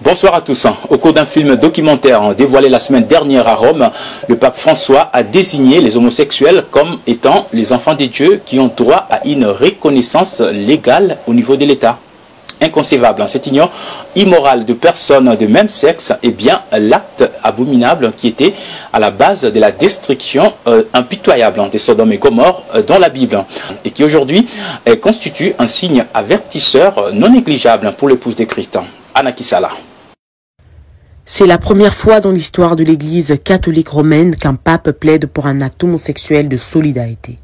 Bonsoir à tous. Au cours d'un film documentaire dévoilé la semaine dernière à Rome, le pape François a désigné les homosexuels comme étant les enfants des dieux qui ont droit à une reconnaissance légale au niveau de l'État. Inconcevable, cette union immorale de personnes de même sexe est bien l'acte abominable qui était à la base de la destruction impitoyable des Sodome et Gomorrhe dans la Bible et qui aujourd'hui constitue un signe avertisseur non négligeable pour l'épouse de Christ. Anna Kisala. C'est la première fois dans l'histoire de l'Église catholique romaine qu'un pape plaide pour un acte homosexuel de solidarité.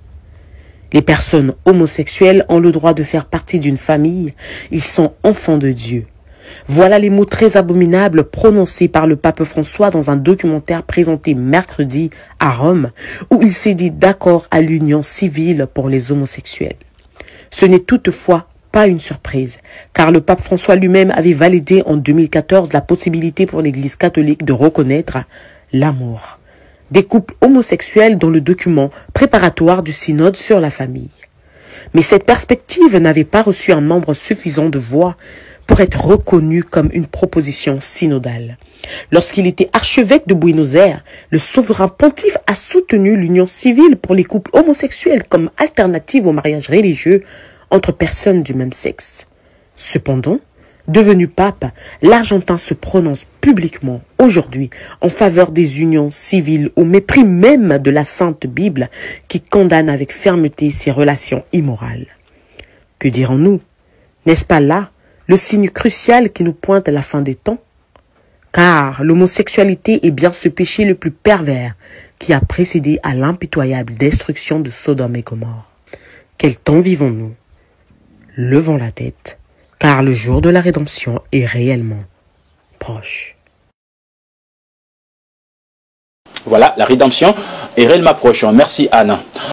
Les personnes homosexuelles ont le droit de faire partie d'une famille, ils sont enfants de Dieu. Voilà les mots très abominables prononcés par le pape François dans un documentaire présenté mercredi à Rome, où il s'est dit d'accord à l'union civile pour les homosexuels. Ce n'est toutefois pas une surprise, car le pape François lui-même avait validé en 2014 la possibilité pour l'Église catholique de reconnaître l'amour des couples homosexuels dans le document préparatoire du synode sur la famille. Mais cette perspective n'avait pas reçu un nombre suffisant de voix pour être reconnue comme une proposition synodale. Lorsqu'il était archevêque de Buenos Aires, le souverain pontife a soutenu l'union civile pour les couples homosexuels comme alternative au mariage religieux entre personnes du même sexe. Cependant, devenu pape, l'Argentin se prononce publiquement aujourd'hui en faveur des unions civiles au mépris même de la Sainte Bible qui condamne avec fermeté ces relations immorales. Que dirons-nous? N'est-ce pas là le signe crucial qui nous pointe à la fin des temps? Car l'homosexualité est bien ce péché le plus pervers qui a précédé à l'impitoyable destruction de Sodome et Gomorrhe. Quel temps vivons-nous? Levons la tête, car le jour de la rédemption est réellement proche. Voilà, la rédemption est réellement proche. Merci Anne.